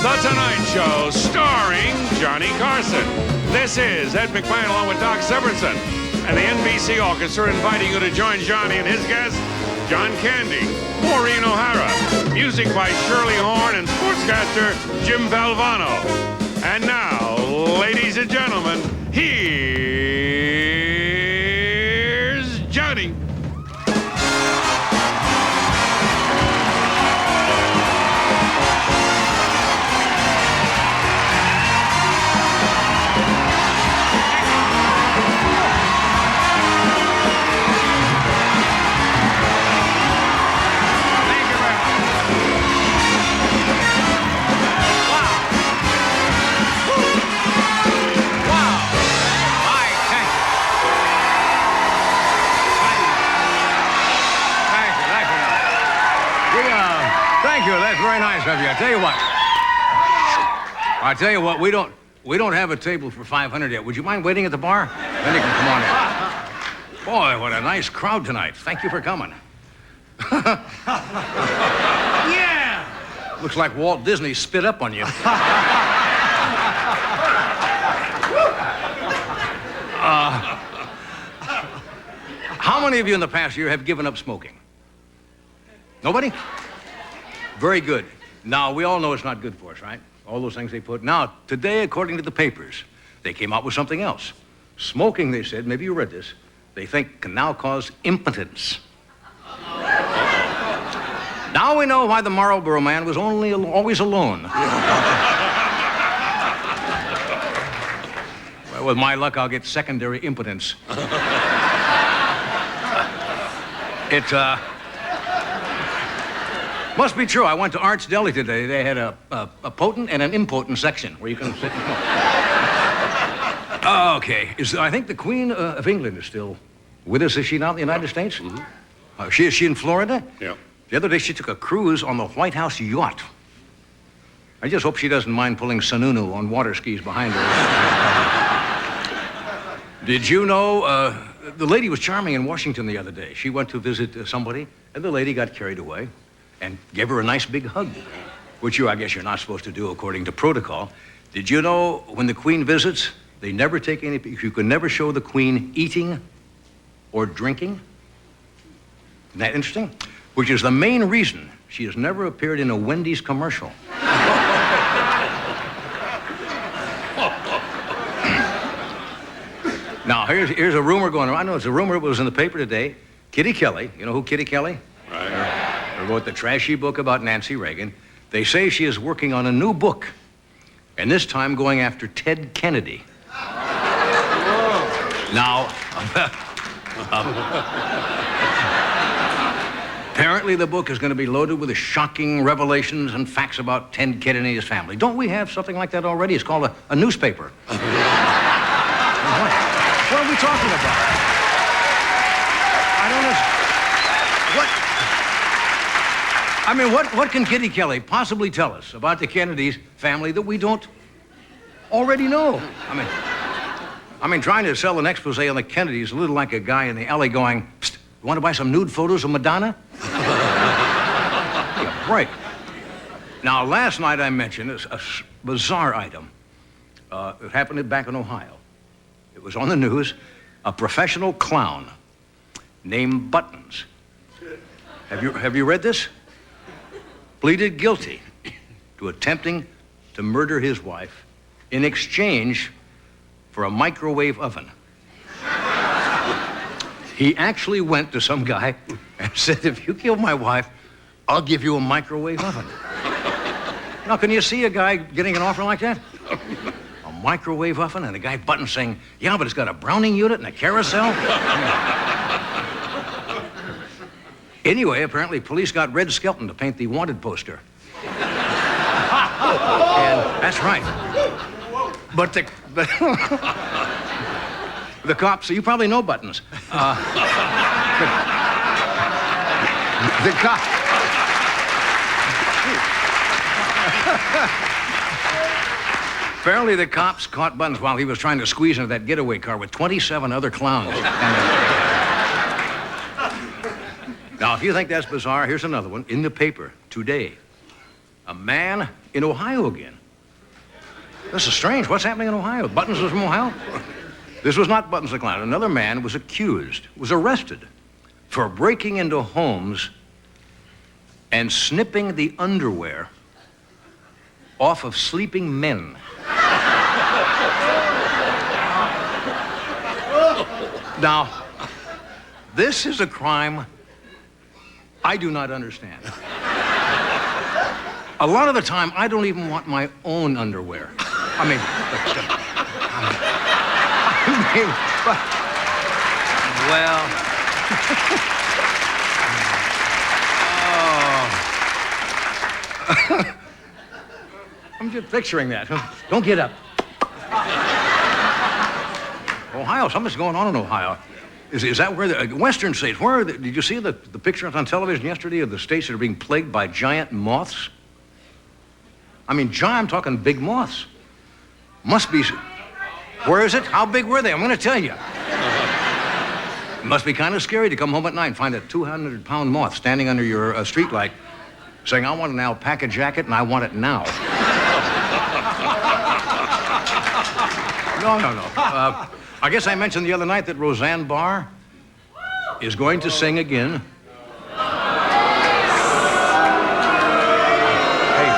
The Tonight Show, starring Johnny Carson. This is Ed McMahon along with Doc Severinsen and the NBC Orchestra inviting you to join Johnny and his guest, John Candy, Maureen O'Hara, music by Shirley Horn and sportscaster Jim Valvano. And now, ladies and gentlemen, here's Johnny. Thank you. That's very nice of you. I tell you what, we don't have a table for 500 yet. Would you mind waiting at the bar? Then you can come on in. Boy, what a nice crowd tonight. Thank you for coming. Yeah! Looks like Walt Disney spit up on you. How many of you in the past year have given up smoking? Nobody? Very good. Now, we all know it's not good for us, right? All those things they put. Now, today, according to the papers, they came out with something else. Smoking, they said, maybe you read this, they think can now cause impotence. Now we know why the Marlboro Man was always alone. Well, with my luck, I'll get secondary impotence. It, must be true. I went to Art's Deli today. They had a potent and an impotent section where you can sit and smoke. Okay. I think the Queen of England is still with us. Is she not in the United States? Mm-hmm. Is she in Florida? Yeah. The other day, she took a cruise on the White House yacht. I just hope she doesn't mind pulling Sununu on water skis behind her. Did you know, the lady was charming in Washington the other day. She went to visit somebody, and the lady got carried away and gave her a nice big hug, which I guess you're not supposed to do according to protocol. Did you know when the Queen visits, they never take any, you can never show the Queen eating or drinking? Isn't that interesting? Which is the main reason she has never appeared in a Wendy's commercial. Now, here's a rumor going around. I know it's a rumor, it was in the paper today. Kitty Kelly, you know who Kitty Kelly? Right. Who wrote the trashy book about Nancy Reagan. They say she is working on a new book, and this time going after Ted Kennedy. Now, apparently the book is going to be loaded with the shocking revelations and facts about Ted Kennedy and his family. Don't we have something like that already? It's called a newspaper. What are we talking about? I don't know. What can Kitty Kelly possibly tell us about the Kennedys family that we don't already know? I mean, trying to sell an expose on the Kennedys is a little like a guy in the alley going, "Psst, you want to buy some nude photos of Madonna?" Yeah, right. Now, last night I mentioned a bizarre item. It happened back in Ohio. It was on the news. A professional clown named Buttons. Have you read this? Pleaded guilty to attempting to murder his wife in exchange for a microwave oven. He actually went to some guy and said, "If you kill my wife, I'll give you a microwave oven." Now, can you see a guy getting an offer like that? A microwave oven, and the guy Buttons saying, "Yeah, but it's got a Browning unit and a carousel." Anyway, apparently police got Red Skelton to paint the wanted poster. And that's right. But the cops, you probably know Buttons. The cops. Apparently the cops caught Buttons while he was trying to squeeze into that getaway car with 27 other clowns. Now, if you think that's bizarre, here's another one in the paper today. A man in Ohio again. This is strange. What's happening in Ohio? Buttons was from Ohio? This was not Buttons the Clown. Another man was accused, was arrested for breaking into homes and snipping the underwear off of sleeping men. Now, this is a crime I do not understand. A lot of the time, I don't even want my own underwear. I mean, well, oh. I'm just picturing that. Don't get up. Ohio, something's going on in Ohio. Is that where the western states, did you see the pictures on television yesterday of the states that are being plagued by giant moths? I mean, I'm talking big moths. Must be, where is it? How big were they? I'm going to tell you. It must be kind of scary to come home at night and find a 200-pound moth standing under your streetlight saying, I want an alpaca jacket and I want it now. No. I guess I mentioned the other night that Roseanne Barr is going to sing again. Hey,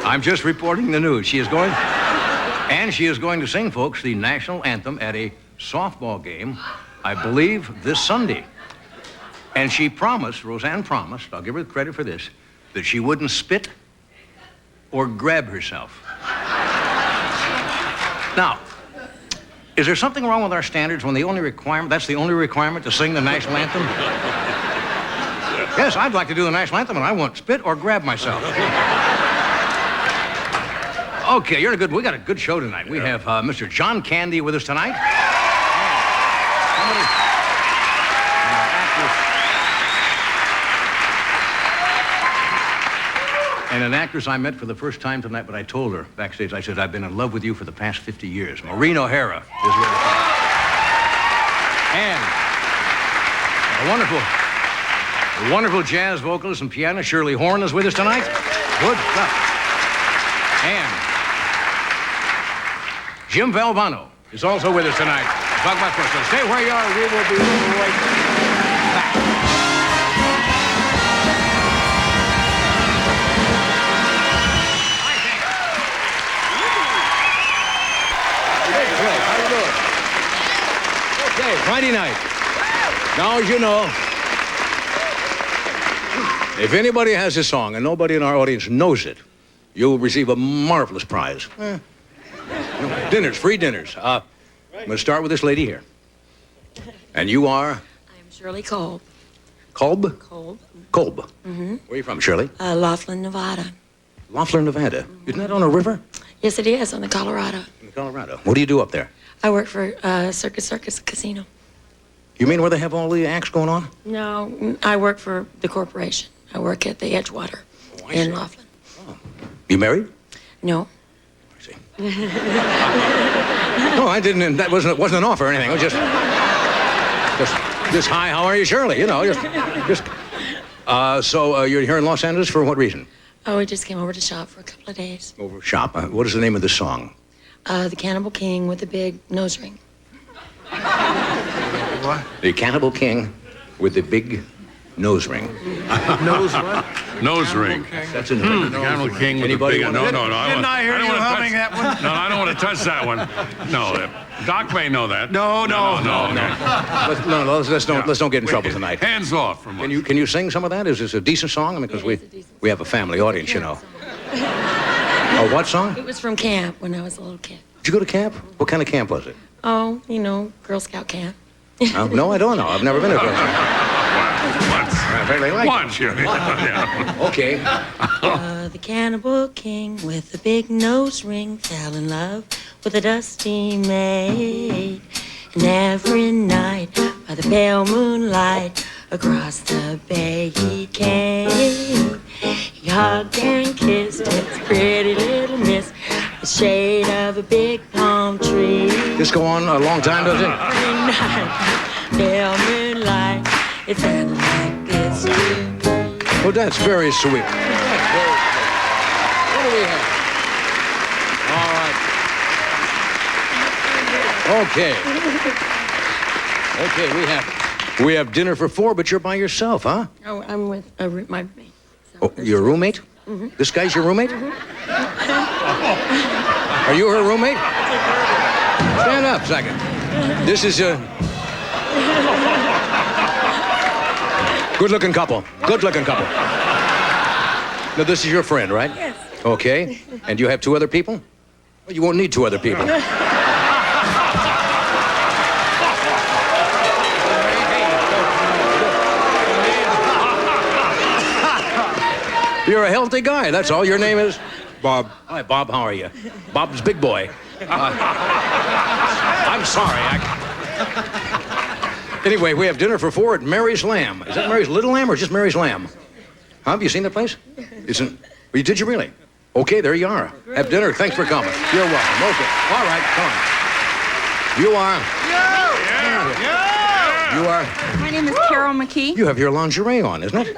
I'm just reporting the news. She is going to sing, folks, the national anthem at a softball game, I believe, this Sunday. And Roseanne promised, I'll give her credit for this, that she wouldn't spit or grab herself. Now, is there something wrong with our standards when that's the only requirement to sing the national anthem? Yes, I'd like to do the national anthem, and I won't spit or grab myself. Okay, we got a good show tonight. We have Mr. John Candy with us tonight. And an actress I met for the first time tonight, but I told her backstage, I said, I've been in love with you for the past 50 years. Maureen O'Hara is with us tonight. And a wonderful jazz vocalist and pianist, Shirley Horn, is with us tonight. Good stuff. And Jim Valvano is also with us tonight. Talk about first. So stay where you are. We will be right back. Friday night. Now, as you know, if anybody has a song and nobody in our audience knows it, you will receive a marvelous prize. Dinners, free dinners. I'm going to start with this lady here. And you are? I'm Shirley Kolb. Kolb? Kolb. Kolb. Mm-hmm. Where are you from, Shirley? Laughlin, Nevada. Laughlin, Nevada. Isn't that on a river? Yes, it is, on the Colorado. In Colorado. What do you do up there? I work for Circus Casino. You mean where they have all the acts going on? No, I work for the corporation. I work at the Edgewater in Laughlin. Oh. You married? No. I see. No, I didn't. That wasn't an offer or anything. It was just hi. How are you, Shirley? You know, So you're here in Los Angeles for what reason? Oh, we just came over to shop for a couple of days. Over shop. What is the name of the song? The Cannibal King with the big nose ring. What? The Cannibal King with the big nose ring. Nose what? Nose ring. That's in the Cannibal King with the big... No. Didn't I hear you humming that one? No, I don't want to touch that one. No, Doc may know that. No. Let's don't get in trouble tonight. Hands off from us. Can you sing some of that? Is this a decent song? I mean, because we have a family audience, you know. Oh, what song? It was from camp when I was a little kid. Did you go to camp? What kind of camp was it? Oh, Girl Scout camp. No, I don't know. I've never been to a Girl Scout. Once. Apparently like Once, yeah. Okay. The Cannibal King with the big nose ring fell in love with a dusty maid. And every night by the pale moonlight across the bay he came. He hugged and kissed his pretty little miss, the shade of a big palm tree. This go on a long time, does it? Every night, pale moonlight, it sounded like this to me. Well, that's very sweet. That's very sweet. do we have? All right. Okay. Okay, we have dinner for 4, but you're by yourself, huh? Oh, I'm with my roommate. Oh, your roommate? Mm-hmm. This guy's your roommate? Mm-hmm. Are you her roommate? Stand up a second. This is a good-looking couple. Good-looking couple. Now, this is your friend, right? Yes. Okay. And you have 2 other people? Well, you won't need 2 other people. You're a healthy guy, that's all. Your name is? Bob. Hi, Bob, how are you? Bob's big boy. I'm sorry. Anyway, we have dinner for 4 at Mary's Lamb. Is that Mary's Little Lamb or just Mary's Lamb? Huh? Have you seen the place? Isn't? Well, did you really? Okay, there you are. Have dinner. Thanks for coming. You're welcome. Okay. All right, come on. You are? You are? My name is Carol McKee. You have your lingerie on, isn't it?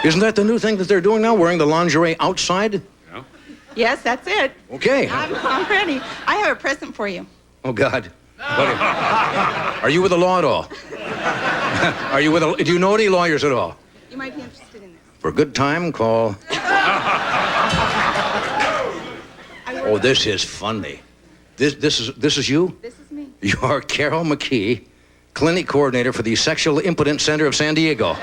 Isn't that the new thing that they're doing now, wearing the lingerie outside? No. Yes, that's it. Okay. I'm ready. I have a present for you. Oh, God. Are you with the law at all? Are you with do you know any lawyers at all? You might be interested in this. For a good time, call. Oh, this is funny. This is you? This is me. You are Carol McKee, clinic coordinator for the Sexual Impotence Center of San Diego.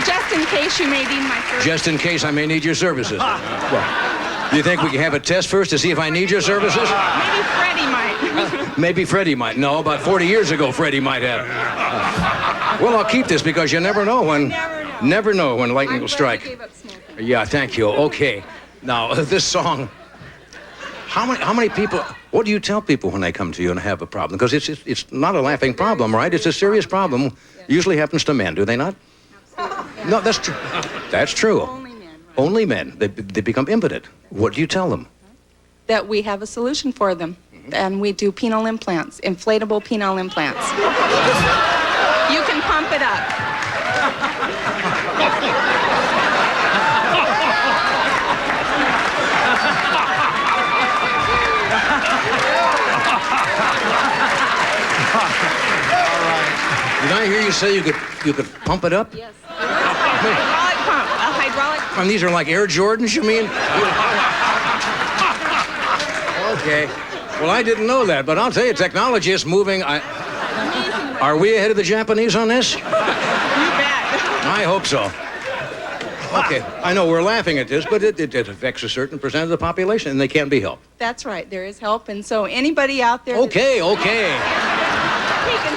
Just in case you may need my services. Just in case I may need your services. Well, you think we can have a test first to see if I need your services? Maybe Freddie might. Maybe Freddie might. No, about 40 years ago, Freddie might have. Well, I'll keep this because you never know when... Never know when lightning will strike. I'm glad you gave up smoking. Yeah, thank you. Okay. Now, this song... How many people... What do you tell people when they come to you and have a problem? Because it's not a laughing problem, right? It's a serious problem. Usually happens to men, do they not? Absolutely. No, that's true. That's true. Only men. Right? Only men. They become impotent. What do you tell them? That we have a solution for them. And we do penile implants, inflatable penile implants. You can pump it up. Did I hear you say you could pump it up? Yes. Hydraulic pump. A hydraulic pump. And these are like Air Jordans, you mean? Okay. Well, I didn't know that, but I'll tell you, technology is moving. Are we ahead of the Japanese on this? You bet. I hope so. Okay, I know we're laughing at this, but it affects a certain percent of the population, and they can't be helped. That's right. There is help, and so anybody out there... Okay. We can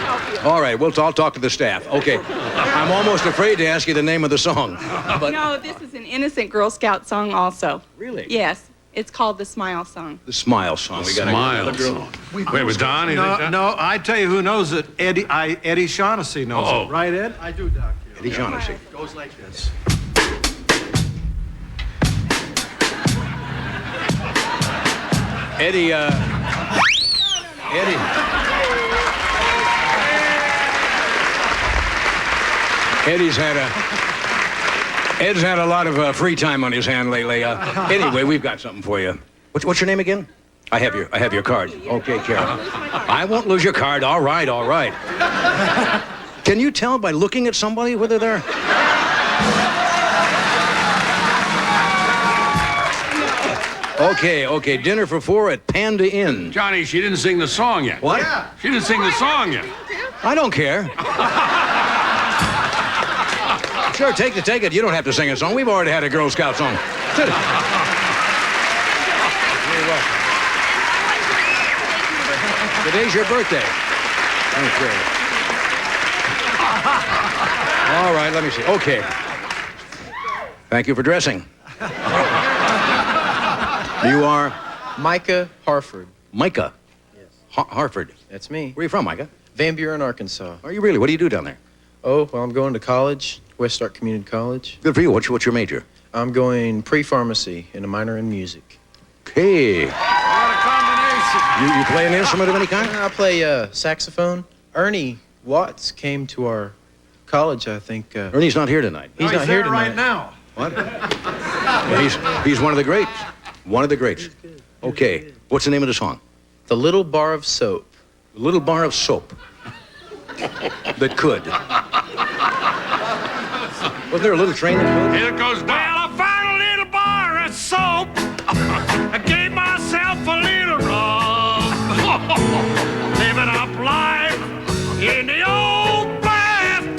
help you. All right, I'll talk to the staff. Okay. I'm almost afraid to ask you the name of the song. But No, this is an innocent Girl Scout song also. Really? Yes. It's called the Smile Song. The Smile Song. We got Smile song. Wait, was Don? No, I tell you who knows it. Eddie Shaughnessy knows Oh. it. Right, Ed? I do, Doc. Eddie Shaughnessy. It goes like this. Eddie. Ed's had a lot of free time on his hand lately. Anyway, we've got something for you. What's your name again? I have your card. Okay, Carol. I won't lose your card. All right. Can you tell by looking at somebody whether they're... Okay. Dinner for 4 at Panda Inn. Johnny, she didn't sing the song yet. What? She didn't sing the song yet. I don't care. Sure, take it. You don't have to sing a song. We've already had a Girl Scout song. Sit down. You're welcome. Today's your birthday. Okay. All right, let me see. Okay. Thank you for dressing. You are? Micah Harford. Micah? Yes. Harford. That's me. Where are you from, Micah? Van Buren, Arkansas. Are you really? What do you do down there? Oh, well, I'm going to college, West Stark Community College. Good for you. What's your major? I'm going pre-pharmacy and a minor in music. Okay. What a combination. You play an instrument of any kind? I play saxophone, Ernie Watts came to our college, I think. Ernie's not here tonight. He's not here tonight. right now. What? Well, he's one of the greats. One of the greats. Okay, what's the name of the song? The Little Bar of Soap. A little bar of soap that could. Was there a little train that could? Here it goes down. Well, I found a little bar of soap. I gave myself a little rub. Living up life in the old bathtub.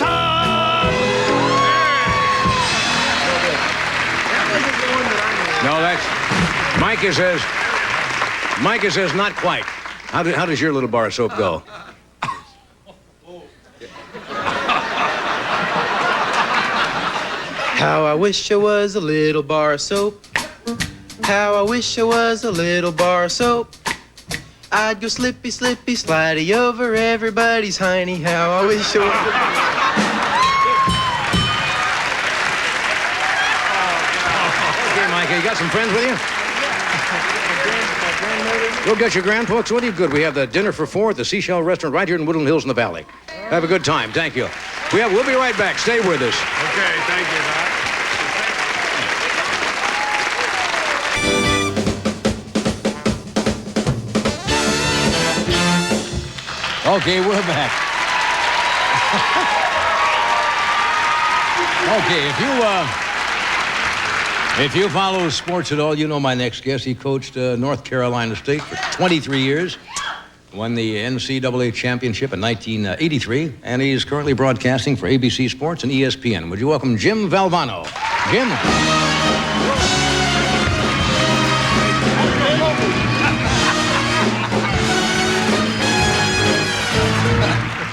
No, that's... Micah says not quite. How does your little bar of soap go? How I wish I was a little bar of soap. How I wish I was a little bar of soap. I'd go slippy, slippy, slidey over everybody's hiney. How I wish I was. Okay, Micah, you got some friends with you? Go get your grandfolks with you. Good. We have the dinner for four at the Seashell Restaurant right here in Woodland Hills in the Valley. Have a good time. Thank you. We'll be right back. Stay with us. Okay, thank you, Doc. Okay, we're back. Okay, if you follow sports at all, you know my next guest. He coached North Carolina State for 23 years, won the NCAA championship in 1983, and he's currently broadcasting for ABC Sports and ESPN. Would you welcome Jim Valvano? Jim.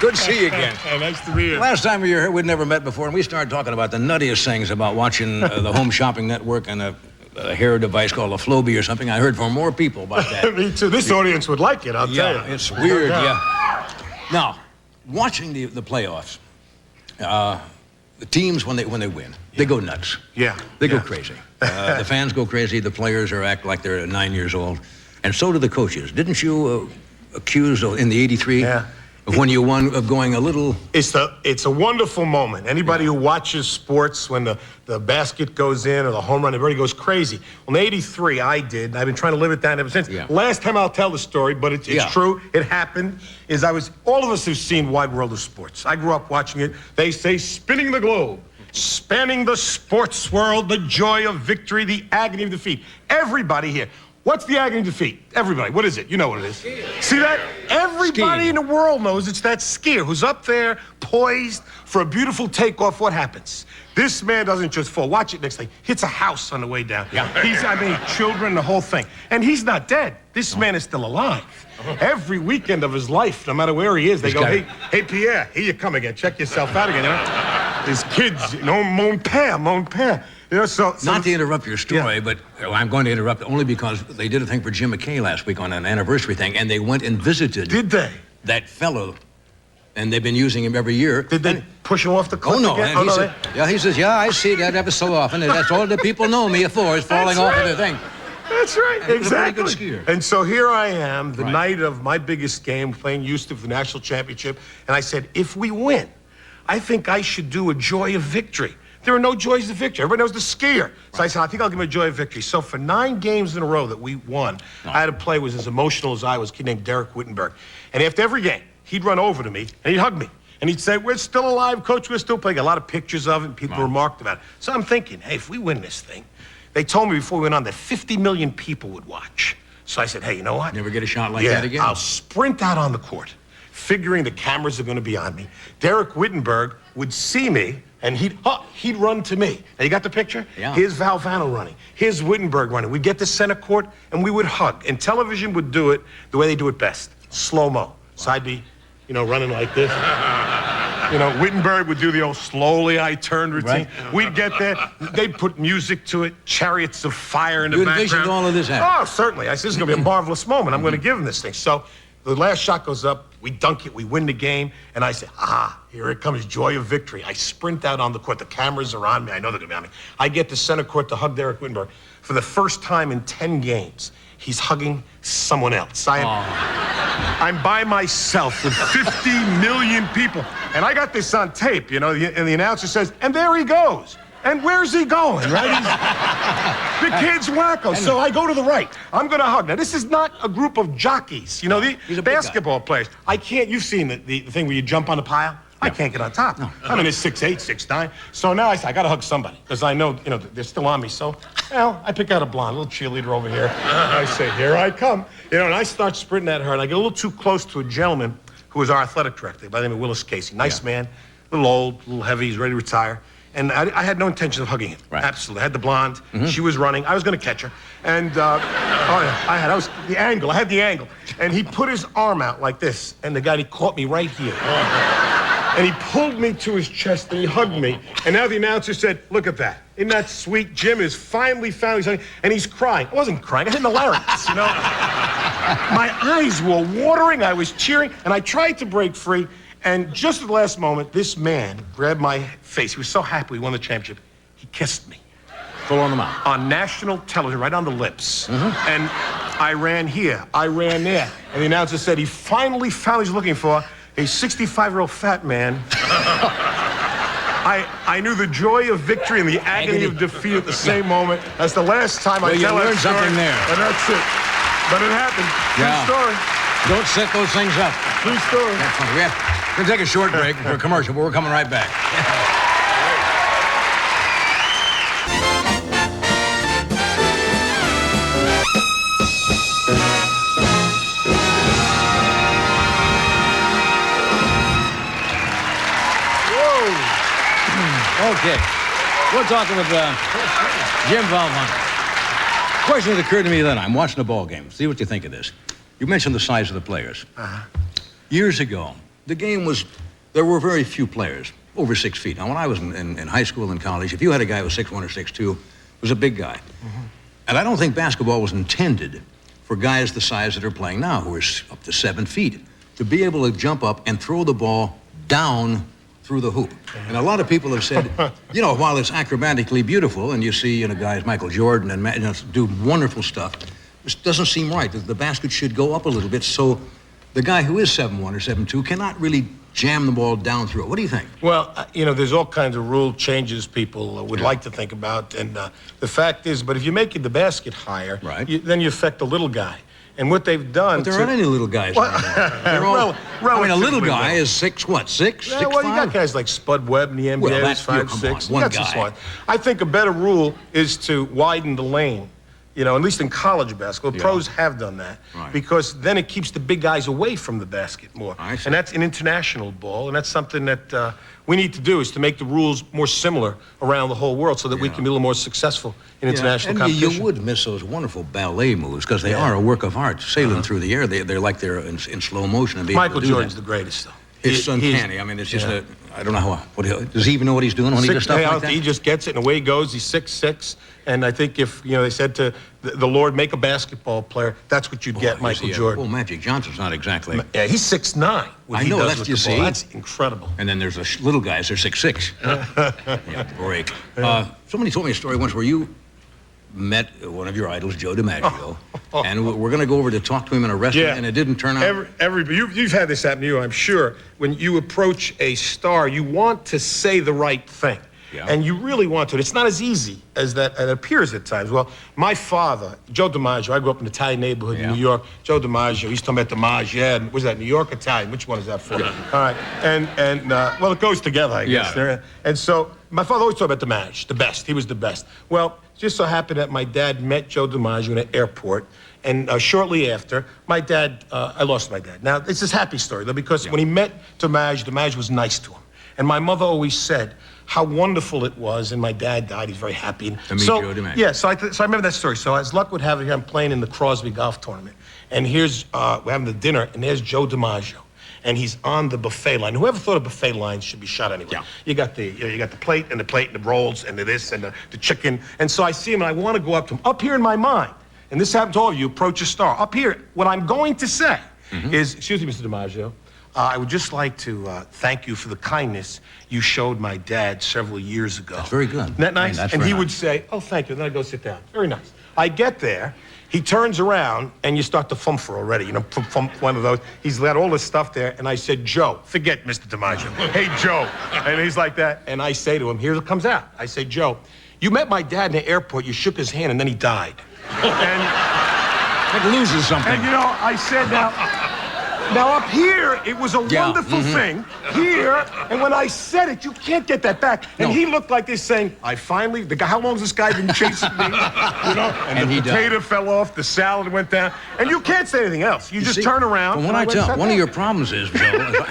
Good to see you again. Hey, nice to meet you. Last time we were here, we'd never met before, and we started talking about the nuttiest things about watching the Home Shopping Network and a hair device called a Flowbee or something. I heard from more people about that. Me too. This audience would like it, I'll tell you. It's weird, yeah. Now, watching the playoffs, the teams, when they win, they go nuts. Yeah. They go crazy. The fans go crazy. The players act like they're 9 years old. And so do the coaches. Didn't you accuse in the 83? Yeah. When you won, of going a little... It's a wonderful moment. Anybody who watches sports, when the basket goes in or the home run, everybody goes crazy. Well, in 83, I did, and I've been trying to live it down ever since. Yeah. Last time I'll tell the story, but it's true. It happened. All of us have seen Wide World of Sports. I grew up watching it. They say spinning the globe, spanning the sports world, the joy of victory, the agony of defeat. Everybody here. What's the agony of defeat? Everybody, what is it? You know what it is. See that? Everybody in the world knows it's that skier who's up there, poised for a beautiful takeoff. What happens? This man doesn't just fall. Watch it next thing. Hits a house on the way down. Yeah. Children, the whole thing. And he's not dead. This man is still alive. Every weekend of his life, no matter where he is, they go, hey, Pierre, here you come again. Check yourself out again. You know? His kids, mon père. You know, so not to interrupt your story, but I'm going to interrupt only because they did a thing for Jim McKay last week on an anniversary thing, and they went and visited. Did they? That fellow, and they've been using him every year. Did they push him off the cliff? Oh no! Again? He says, yeah, I see that ever so often, and that's all the people know me for is falling off of the thing. That's right, and exactly. He's a pretty good skier. And so here I am, the night of my biggest game, playing Houston for the national championship, and I said, if we win, I think I should do a joy of victory. There are no joys of victory. Everybody knows the skier. So I said, I think I'll give him a joy of victory. So for 9 games in a row that we won, I had a player who was as emotional as I was, a kid named Derek Wittenberg. And after every game, he'd run over to me and he'd hug me. And he'd say, we're still alive, coach, we're still playing. A lot of pictures of it, and people remarked about it. So I'm thinking, hey, if we win this thing, they told me before we went on that 50 million people would watch. So I said, hey, you know what? Never get a shot like that again? I'll sprint out on the court, figuring the cameras are going to be on me. Derek Wittenberg would see me, and he'd run to me. Now, you got the picture? Yeah. Here's Valvano running. Here's Wittenberg running. We'd get to center court, and we would hug. And television would do it the way they do it best, slow-mo. So I'd be, running like this. Wittenberg would do the old slowly I turned routine. Right. We'd get there. They'd put music to it, chariots of fire in the background. You envisioned all of this happening? Oh, certainly. I said, this is going to be a marvelous moment. I'm going to give him this thing. So the last shot goes up. We dunk it. We win the game. And I say, here it comes, joy of victory. I sprint out on the court. The cameras are on me. I know they're going to be on me. I get to center court to hug Derek Wittenberg. For the first time in 10 games, he's hugging someone else. I'm by myself with 50 million people. And I got this on tape, and the announcer says, and there he goes. And where's he going, right? The kid's wacko. So I go to the right. I'm going to hug. Now, this is not a group of jockeys. He's a basketball players. I can't, you've seen the thing where you jump on the pile? I can't get on top. No. I mean, it's 6'8", 6'9". So now I say, I got to hug somebody. Because I know, they're still on me. So, I pick out a blonde, little cheerleader over here. I say, here I come. And I start sprinting at her. And I get a little too close to a gentleman who was our athletic director by the name of Willis Casey. Nice man, a little old, a little heavy. He's ready to retire. And I had no intention of hugging him. Right. Absolutely. I had the blonde. Mm-hmm. She was running. I was going to catch her. And, I was the angle. I had the angle. And he put his arm out like this. And the guy, he caught me right here. And he pulled me to his chest and he hugged me. And now the announcer said, look at that. Isn't that sweet? Jim has finally found his... And he's crying. I wasn't crying. I had the larynx, My eyes were watering. I was cheering. And I tried to break free. And just at the last moment, this man grabbed my face. He was so happy we won the championship. He kissed me. Full on the mouth. On national television, right on the lips. Mm-hmm. And I ran here. I ran there. And the announcer said he finally found what he's looking for. A 65-year-old fat man. I knew the joy of victory and the agony of defeat at the same moment. That's the last time I tell that story. Something there. And that's it. But it happened. Yeah. True story. Don't set those things up. True story. We're going to take a short break for a commercial, but we're coming right back. Okay. We're talking with Jim Valvano. Question that occurred to me then. I'm watching a ball game. See what you think of this. You mentioned the size of the players. Uh-huh. Years ago, the game was, there were very few players over 6 feet. Now, when I was in high school and college, if you had a guy who was 6'1" or 6'2", was a big guy. Mm-hmm. And I don't think basketball was intended for guys the size that are playing now, who are up to 7 feet, to be able to jump up and throw the ball down through the hoop. And a lot of people have said, while it's acrobatically beautiful, and you see, guys, Michael Jordan and do wonderful stuff, this doesn't seem right. The basket should go up a little bit, so the guy who is 7'1" or 7'2" cannot really jam the ball down through it. What do you think? Well, there's all kinds of rule changes people would like to think about, and the fact is, but if you make the basket higher, right, then you affect the little guy. And what they've done... But there aren't any little guys anymore. They're all... a little guy is 6'6", 6'5"? Well, you got guys like Spud Webb in the NBA, well, that's 5'6". One guy. I think a better rule is to widen the lane. At least in college basketball, pros have done that, right, because then it keeps the big guys away from the basket more. And that's an international ball, and that's something that we need to do, is to make the rules more similar around the whole world so that we can be a little more successful in international competition. You would miss those wonderful ballet moves, because they are a work of art, sailing through the air. They're like they're in slow motion. And Michael Jordan's the greatest, though. It's uncanny. It's just I don't know does he even know what he's doing when he does stuff like that? He just gets it, and away he goes. He's 6'6", and I think if, they said to the Lord, make a basketball player, that's what you'd get, Michael Jordan. Well, Magic Johnson's not exactly... Yeah, he's 6'9". I know, that's, you see. That's incredible. And then there's the little guys, they're 6'6". Break. Somebody told me a story once where you met one of your idols, Joe DiMaggio, and we're going to go over to talk to him in a restaurant, and it didn't turn out... You've had this happen to you, I'm sure. When you approach a star, you want to say the right thing. Yeah. And you really want to. It's not as easy as that it appears at times. Well, my father, Joe DiMaggio, I grew up in an Italian neighborhood in New York. Joe DiMaggio, he's talking about DiMaggio. Was that New York, Italian? Which one is that for? Yeah. All right. And well, it goes together, I guess. Yeah. And so my father always talked about DiMaggio, the best. He was the best. Well, it just so happened that my dad met Joe DiMaggio in an airport. And shortly after, my dad, I lost my dad. Now, it's this happy story, though, because when he met DiMaggio was nice to him. And my mother always said how wonderful it was, and my dad died. He's very happy. To meet Joe DiMaggio. Yeah, so I remember that story. So as luck would have it, here I'm playing in the Crosby golf tournament. And here's, we're having the dinner, and there's Joe DiMaggio. And he's on the buffet line. Whoever thought a buffet line should be shot anyway? Yeah. You got the plate and the rolls and the this and the chicken. And so I see him, and I want to go up to him. Up here in my mind, and this happens to all of you, approach a star. Up here, what I'm going to say is, excuse me, Mr. DiMaggio, I would just like to thank you for the kindness you showed my dad several years ago. That's very good. Isn't that nice? And he would say, oh, thank you. And then I'd go sit down. Very nice. I get there, he turns around, and you start to fumfer already, you know, one of those. He's got all this stuff there, and I said, Joe, forget Mr. DiMaggio. Hey, Joe. And he's like that, and I say to him, here it comes out. I say, Joe, you met my dad in the airport, you shook his hand, and then he died. And That loses something. and, you know, I said, now up here, it was a wonderful thing. Here, and when I said it, you can't get that back. And he looked like this saying, I finally, the guy, how long has this guy been chasing me? You know, and the potato fell off, the salad went down. And you can't say anything else. You just turn around. From what I tell, one of your problems is, Joe,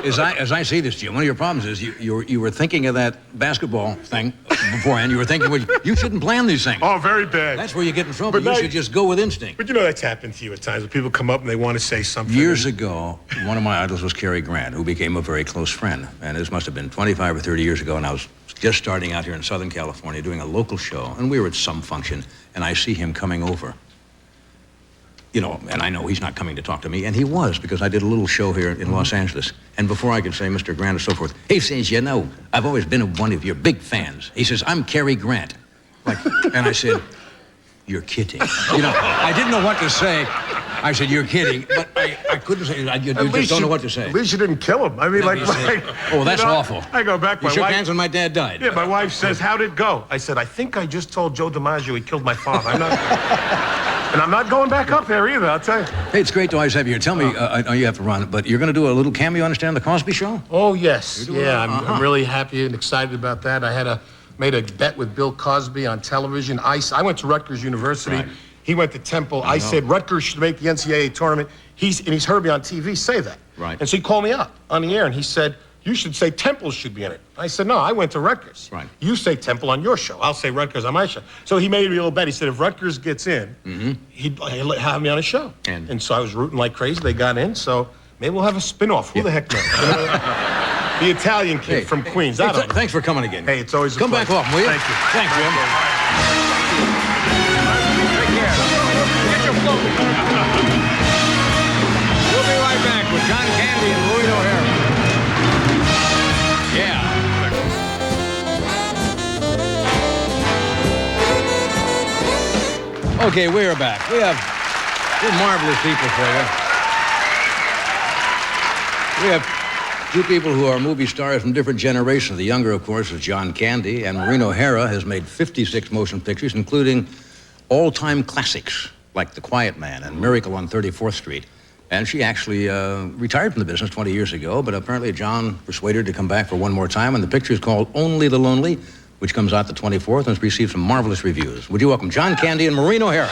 as I say this to you, one of your problems is you were thinking of that basketball thing beforehand. You were thinking, well, you shouldn't plan these things. Oh, very bad. That's where you get in trouble. But You now- should just go with instinct. But you know that's happened to you at times when people come up and they want to say something. Years ago, one of my idols was Cary Grant, who became a very close friend. And this must have been 25 or 30 years ago, and I was just starting out here in Southern California doing a local show, and we were at some function, and I see him coming over. You know, and I know he's not coming to talk to me, and he was, because I did a little show here in Los Angeles. And before I could say Mr. Grant and so forth, he says, you know, I've always been one of your big fans. He says, I'm Cary Grant. Like, and I said, you're kidding. You know, I didn't know what to say. I said, you're kidding, but I couldn't say, you just don't know what to say. At least you didn't kill him. I mean, like, oh, that's awful. I go back, You my shook wife... hands when my dad died. Yeah, my wife says, how'd it go? I said, I think I just told Joe DiMaggio he killed my father. I'm not... And I'm not going back up there either, I'll tell you. Hey, it's great to always have you here. Tell me, I know you have to run, but you're going to do a little cameo, I understand, on The Cosby Show? Oh, yes. Yeah, I'm really happy and excited about that. I made a bet with Bill Cosby on television. I went to Rutgers University. Right. He went to Temple. I said Rutgers should make the NCAA tournament. He's heard me on TV say that. Right. And so he called me up on the air, and he said, you should say Temple should be in it. I said, no, I went to Rutgers. Right. You say Temple on your show. I'll say Rutgers on my show. So he made me a little bet. He said, if Rutgers gets in, he'd have me on a show. And so I was rooting like crazy. They got in, so maybe we'll have a spin-off. Who the heck knows? You know, the Italian kid from Queens. I don't know. Thanks for coming again. Hey, it's always a Come back pleasure. often, will you? Thank you. Thanks, Jim. Take care. Get your float. We'll be right back with John Candy and Maureen O'Hara. Yeah. Okay, we're back. We're marvelous people for you. We have two people who are movie stars from different generations. The younger, of course, is John Candy, and Maureen O'Hara has made 56 motion pictures, including all-time classics like The Quiet Man and Miracle on 34th Street. And she actually retired from the business 20 years ago, but apparently John persuaded her to come back for one more time, and the picture is called Only the Lonely, which comes out the 24th and has received some marvelous reviews. Would you welcome John Candy and Maureen O'Hara?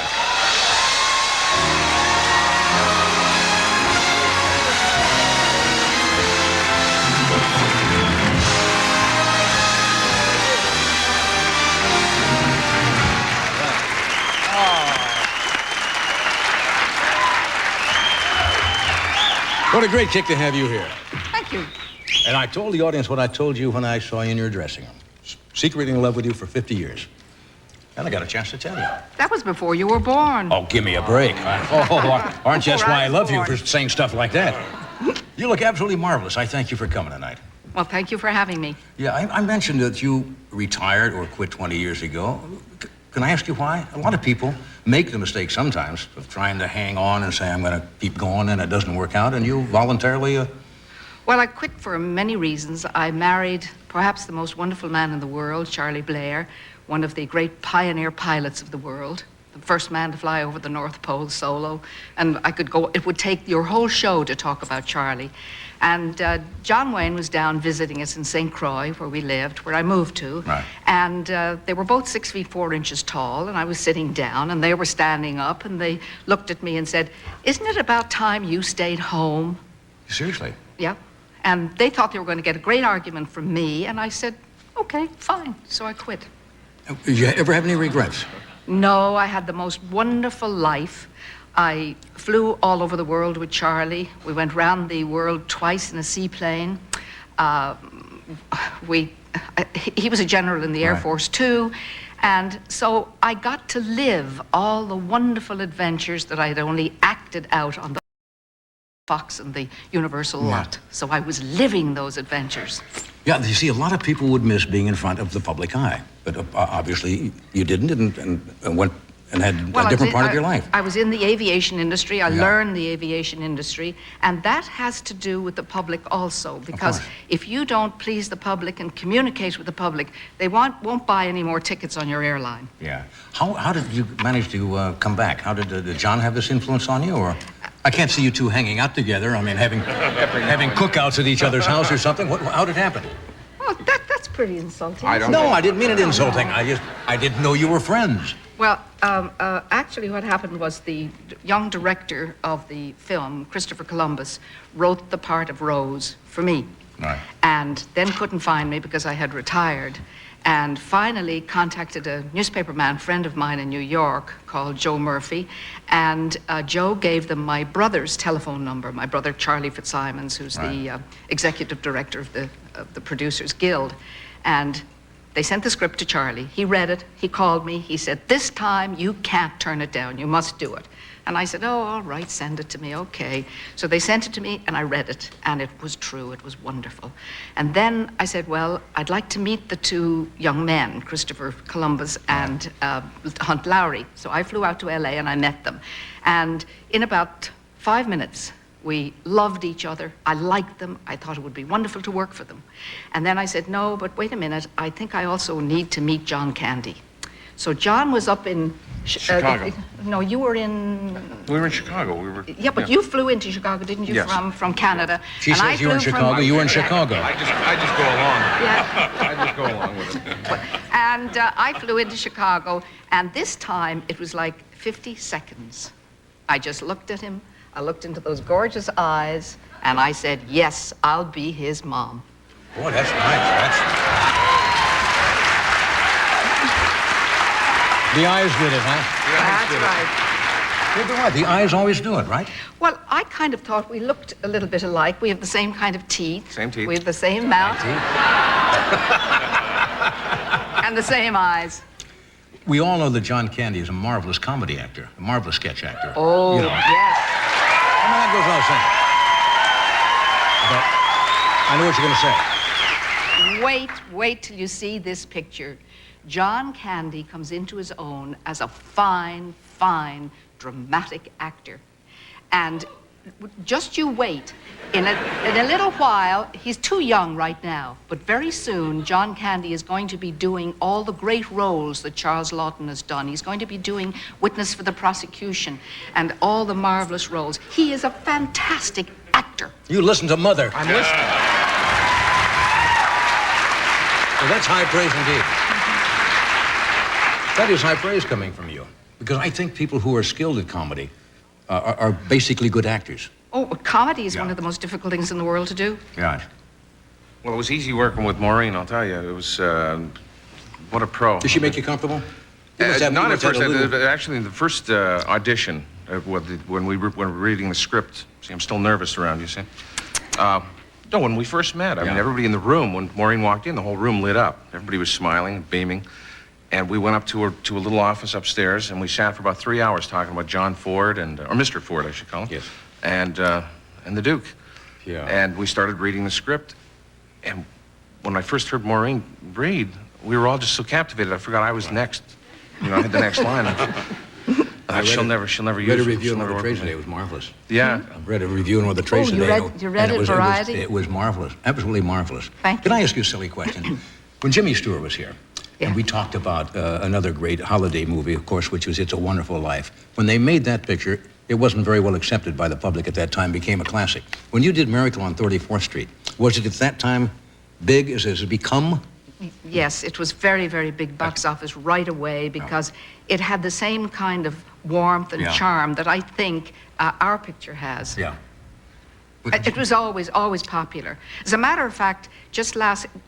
What a great kick to have you here. Thank you. And I told the audience what I told you when I saw you in your dressing room. Secretly in love with you for 50 years. And I got a chance to tell you. That was before you were born. Oh, give me a break. Aren't you? That's why I love you for saying stuff like that. You look absolutely marvelous. I thank you for coming tonight. Well, thank you for having me. Yeah, I mentioned that you retired or quit 20 years ago. Can I ask you why? A lot of people make the mistake sometimes of trying to hang on and say, I'm going to keep going, and it doesn't work out, and you voluntarily... Well, I quit for many reasons. I married perhaps the most wonderful man in the world, Charlie Blair, one of the great pioneer pilots of the world, the first man to fly over the North Pole solo. And I could go, it would take your whole show to talk about Charlie. And John Wayne was down visiting us in St. Croix, where we lived, where I moved to. Right. And they were both 6 feet 4 inches tall, and I was sitting down, and they were standing up, and they looked at me and said, "Isn't it about time you stayed home?" Seriously? Yeah. And they thought they were going to get a great argument from me, and I said, okay, fine. So I quit. Did you ever have any regrets? No, I had the most wonderful life. I flew all over the world with Charlie. We went round the world twice in a seaplane. He was a general in the Air Force, too. And so I got to live all the wonderful adventures that I'd only acted out on the Fox and the Universal lot. So I was living those adventures. Yeah, you see, a lot of people would miss being in front of the public eye. But obviously, you didn't and went and had a different part of your life. I was in the aviation industry. I learned the aviation industry, and that has to do with the public also, because if you don't please the public and communicate with the public, they won't buy any more tickets on your airline. Yeah. How did you manage to come back? How did John have this influence on you, or? I can't see you two hanging out together. I mean, having cookouts at each other's house or something. How did it happen? Oh, that's pretty insulting. I didn't mean it insulting. I didn't know you were friends. Well, actually what happened was the young director of the film, Christopher Columbus, wrote the part of Rose for me. Right. And then couldn't find me because I had retired. And finally contacted a newspaper man, friend of mine in New York, called Joe Murphy. And Joe gave them my brother's telephone number, my brother Charlie Fitzsimons, who's the executive director of the Producers Guild. And they sent the script to Charlie. He read it. He called me. He said, "This time you can't turn it down. You must do it." And I said, "Oh, all right, send it to me, okay." So they sent it to me, and I read it, and it was true. It was wonderful. And then I said, well, I'd like to meet the two young men, Christopher Columbus and Hunt Lowry. So I flew out to LA, and I met them. And in about 5 minutes, we loved each other. I liked them. I thought it would be wonderful to work for them. And then I said, no, but wait a minute. I think I also need to meet John Candy. So John was up in Chicago. No, you were in. We were in Chicago. Yeah, but you flew into Chicago, didn't you? Yes. From Canada. She and says you were in Chicago. You were in Chicago. I just go along. Yeah. I just go along with it. And I flew into Chicago, and this time it was like 50 seconds. I just looked at him. I looked into those gorgeous eyes, and I said, yes, I'll be his mom. Boy, that's nice. The eyes did it, huh? That's right. You're right. The eyes always do it, right? Well, I kind of thought we looked a little bit alike. We have the same kind of teeth. Same teeth. We have the same mouth. And the same eyes. We all know that John Candy is a marvelous comedy actor, a marvelous sketch actor. Oh, You know. yes. I mean, that goes without saying. But I know what you're going to say. Wait till you see this picture. John Candy comes into his own as a fine, dramatic actor. And just you wait. In a little while, he's too young right now, but very soon, John Candy is going to be doing all the great roles that Charles Laughton has done. He's going to be doing Witness for the Prosecution and all the marvelous roles. He is a fantastic actor. You listen to Mother. I'm listening. Well, that's high praise indeed. That is high praise coming from you. Because I think people who are skilled at comedy are basically good actors. Oh, comedy is one of the most difficult things in the world to do. Yeah. Well, it was easy working with Maureen, I'll tell you. It was, what a pro. Did she make you comfortable? You must have- Not you at must have first. a little- Actually, in the first audition, when we were reading the script, see, I'm still nervous around you, see? No, when we first met, I mean, everybody in the room, when Maureen walked in, the whole room lit up. Everybody was smiling and beaming. And we went up to a little office upstairs, and we sat for about 3 hours talking about John Ford, or Mr. Ford, I should call him. Yes. And the Duke. Yeah. And we started reading the script. And when I first heard Maureen read, we were all just so captivated, I forgot I was next. You know, I had the next line. She'll never use read a review in one of the trades today. It was marvelous. Yeah. I read a review in one of the trades you today. read it, Variety? It was marvelous. Absolutely marvelous. Thank you. Can I ask you a silly question? When Jimmy Stewart was here, and we talked about another great holiday movie, of course, which was It's a Wonderful Life. When they made that picture, it wasn't very well accepted by the public at that time, became a classic. When you did Miracle on 34th Street, was it at that time big as it become? Yes, it was very, very big box office right away because it had the same kind of warmth and charm that I think our picture has. Yeah. It was always popular. As a matter of fact,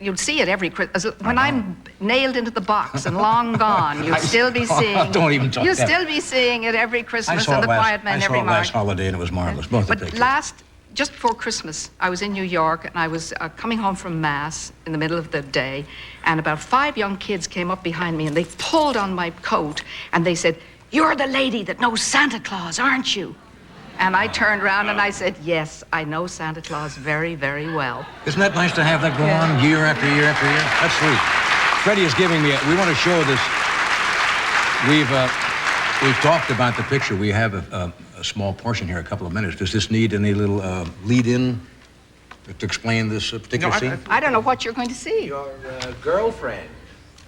you'll see it every Christmas. When I'm nailed into the box and long gone, you'll still be seeing. Don't even talk You'll that. still be seeing it every Christmas and The Quiet Man every I saw it March. last holiday, and it was marvelous. Both the But pictures. just before Christmas, I was in New York, and I was coming home from Mass in the middle of the day, and about 5 young kids came up behind me, and they pulled on my coat, and they said, "You're the lady that knows Santa Claus, aren't you?" And I turned around and I said, "Yes, I know Santa Claus very, very well." Isn't that nice to have that go on year after year after year? That's sweet. Freddie is giving me we want to show this. We've talked about the picture. We have a small portion here, a couple of minutes. Does this need any little lead-in to explain this particular scene? I don't know what you're going to see. Your girlfriend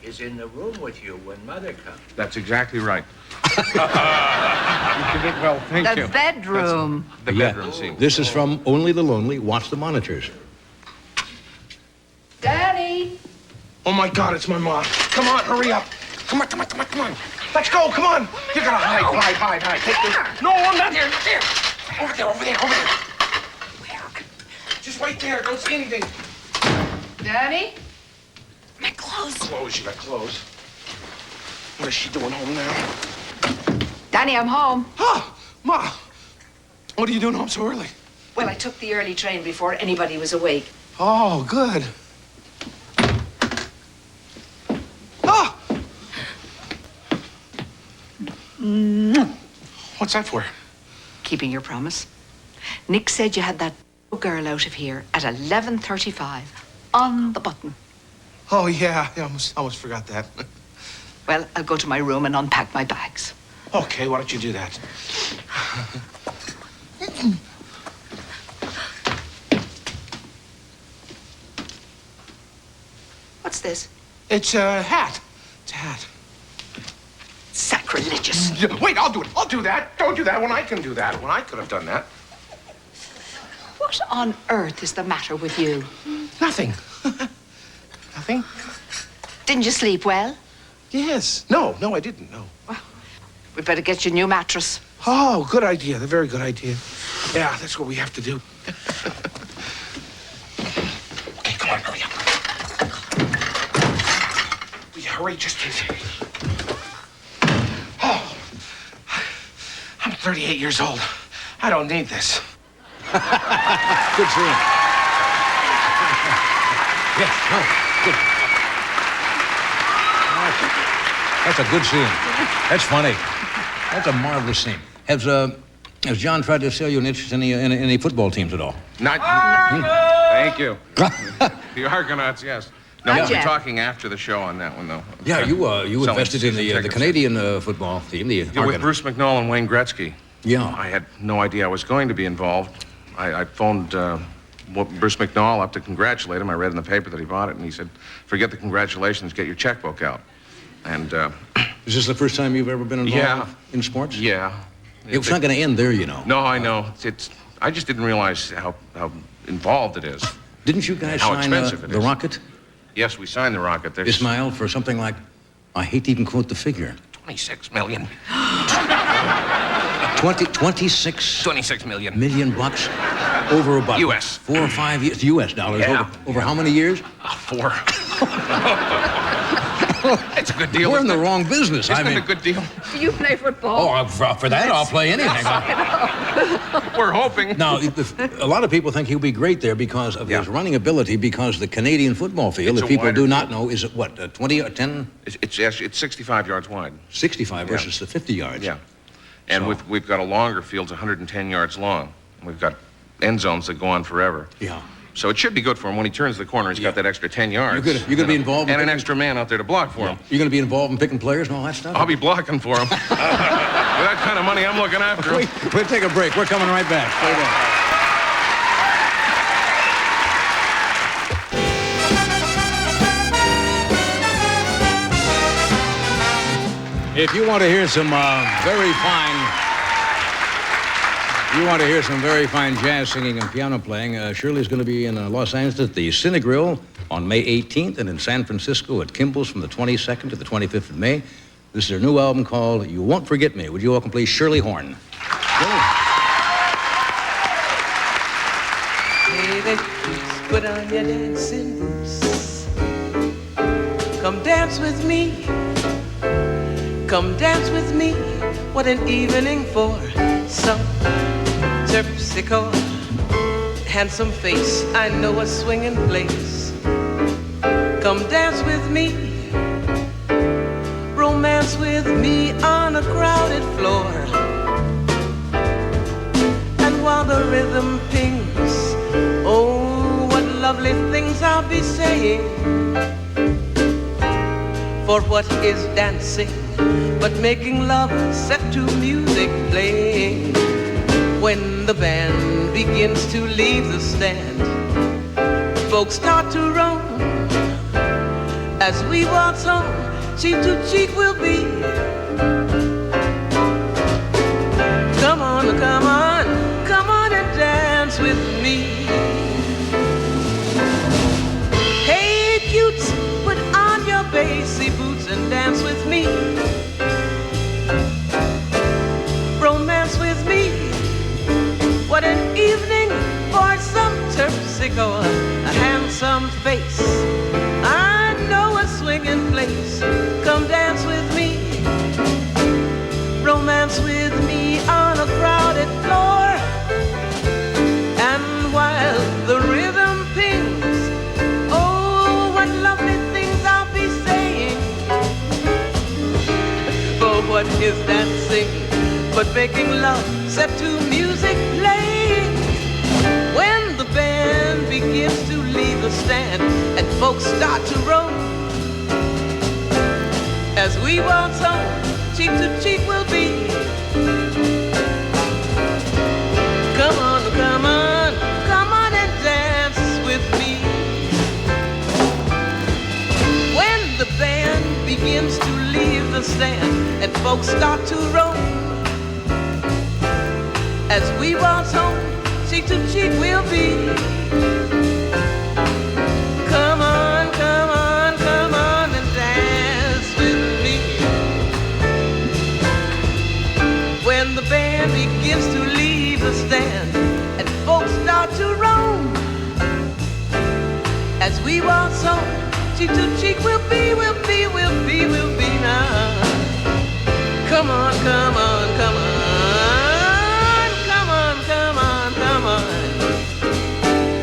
is in the room with you when Mother comes. That's exactly right. You did well, thank you. The bedroom. The bedroom scene. This is from Only the Lonely. Watch the monitors. Danny. Oh, my God, it's my mom. Come on, hurry up. Come on. Let's go, come on. You gotta hide. Take this. No, I'm not there. There. Over there. Where? Just wait there. Don't say anything. Danny. My clothes. You got clothes. What is she doing home now? Danny, I'm home. Ah, Ma. What are you doing home so early? Well, I took the early train before anybody was awake. Oh, good. Ah! What's that for? Keeping your promise. Nick said you had that girl out of here at 11:35 on the button. Oh, yeah. I almost forgot that. Well, I'll go to my room and unpack my bags. Okay, why don't you do that? What's this? It's a hat. It's a hat. Sacrilegious. Wait, I'll do it. I'll do that. Don't do that when I can do that. When I could have done that. What on earth is the matter with you? Nothing. Nothing? Didn't you sleep well? Yes. No, I didn't. No. We'd better get you a new mattress. Oh, good idea. A very good idea. Yeah, that's what we have to do. Okay, come on, hurry up. Will you hurry just a second? Oh, I'm 38 years old. I don't need this. Good scene. Yes, no, good. That's a good scene. That's funny. That's a marvelous scene. Has John tried to sell you an interest in any football teams at all? Not. Thank you. The Argonauts, yes. No, Not we'll be yet. talking after the show on that one, though. Yeah, you Selling invested in the tickets. Canadian football team, the Yeah, with Argonauts. Bruce McNall and Wayne Gretzky. Yeah. I had no idea I was going to be involved. I phoned Bruce McNall up to congratulate him. I read in the paper that he bought it, and he said, "Forget the congratulations, get your checkbook out." And Is this the first time you've ever been involved in sports? yeah. It's not going to end there, you know. No, I know. I just didn't realize how involved it is. Didn't you guys How sign expensive it the is. Rocket, Yes, we signed the Rocket. There's Ismail, for something like, I hate to even quote the figure, 26 million. 26 million. million bucks over about US. 4 or 5 years, U.S. dollars, Yeah. over how many years? 4. It's a good deal. We're in isn't the it? wrong business. Isn't I mean, it a good deal? Do you play football? oh, for that, I'll play anything. We're hoping. Now, a lot of people think he'll be great there because of his running ability, because the Canadian football field, It's if a people wider do not field. know, is it what, 20 or 10, It's 65 yards wide. 65 Yeah. versus the 50 yards? Yeah. And So- we've got a longer field, it's 110 yards long. We've got end zones that go on forever. Yeah. So it should be good for him. When he turns the corner, he's got that extra 10 yards. You're gonna be involved in And an picking- extra man out there to block for him. You're going to be involved in picking players and all that stuff? I'll be blocking for him. With that kind of money, I'm looking after him. We'll take a break. We're coming right back. Stay there. If you want to hear some very fine jazz singing and piano playing, Shirley's going to be in Los Angeles at the Cinegrill on May 18th, and in San Francisco at Kimball's from the 22nd to the 25th of May. This is her new album called You Won't Forget Me. Would you welcome, please, Shirley Horn? Baby, please put on your dancing boots. Come dance with me. Come dance with me. What an evening for some terpsichore. Handsome face, I know a swinging place. Come dance with me. Romance with me on a crowded floor. And while the rhythm pings, oh, what lovely things I'll be saying. For what is dancing but making love set to music playing. When the band begins to leave the stand, folks start to roam. As we waltz home, cheek to cheek we'll be. Come on, come on, come on and dance with me. Hey, cutes, put on your bassy boots and dance with me. Romance with me. What an evening for some terpsichore, a handsome face. I know a swinging place. Come dance with me. Romance with me on a crowded floor. And while the rhythm pings, oh, what lovely things I'll be saying. For what is dancing but making love set to music playing? When the band begins to leave the stand and folks start to roam, as we waltz home, cheek to cheek we'll be. Come on, come on, come on and dance with me. When the band begins to leave the stand and folks start to roam, as we waltz home, cheek to cheek we'll be. Come on, come on, come on and dance with me. When the band begins to leave the stand and folks start to roam, as we waltz home, cheek to cheek we'll be, we'll be, we'll be, we'll be now. Come on, come on, come on.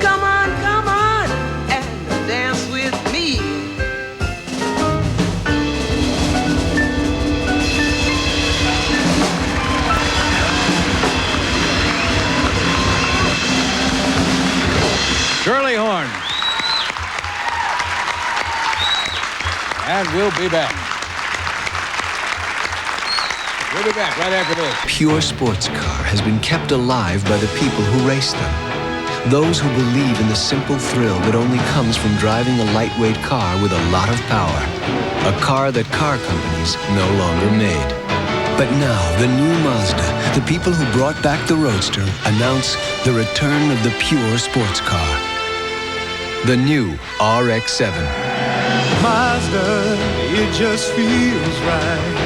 Come on, come on, and dance with me. Shirley Horn. And we'll be back. We'll be back right after this. Pure sports car has been kept alive by the people who race them. Those who believe in the simple thrill that only comes from driving a lightweight car with a lot of power. A car that car companies no longer made. But now, the new Mazda, the people who brought back the Roadster, announce the return of the pure sports car. The new RX-7. Mazda, it just feels right.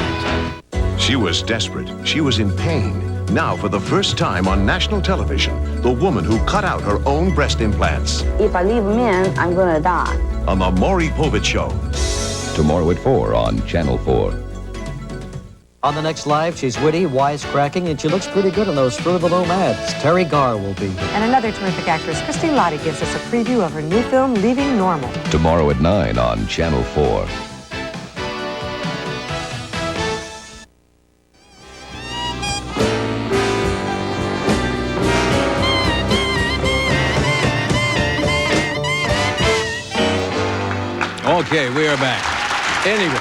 She was desperate. She was in pain. Now, for the first time on national television, the woman who cut out her own breast implants. If I leave men, I'm gonna die. On the Maury Povich Show. Tomorrow at 4 on Channel 4. On the next live, she's witty, wisecracking, and she looks pretty good in those Fruit of the Loom ads. Terry Garr will be. And another terrific actress, Christine Lottie, gives us a preview of her new film, Leaving Normal. Tomorrow at 9 on Channel 4. Okay, we are back. Anyway,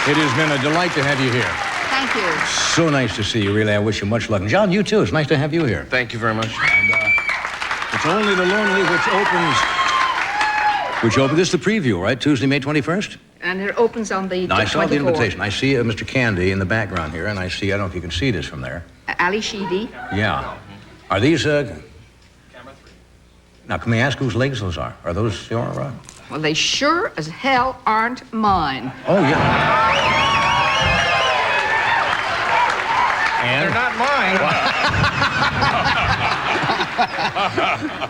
it has been a delight to have you here. Thank you. So nice to see you, really. I wish you much luck. And John, you too. It's nice to have you here. Thank you very much. And it's Only the Lonely which opens. This is the preview, right? Tuesday, May 21st? And it opens on the Now, I saw the 24th. invitation. I see Mr. Candy in the background here, and I see, I don't know if you can see this from there. Ali Sheedy. Yeah. Are these, now, can we ask whose legs those are? Are those your, Well, they sure as hell aren't mine. Oh, yeah. And? They're not mine.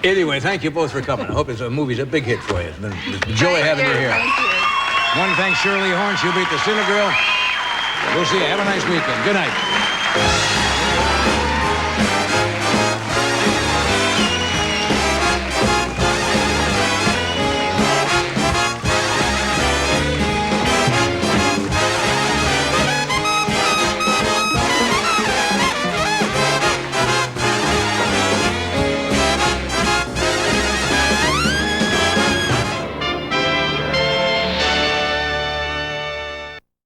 Anyway, thank you both for coming. I hope this movie's a big hit for you. It's been a joy having you here. Thank you. I want to thank Shirley Horn. She'll be at the Cinegrill. We'll see you. Have a nice weekend. Good night.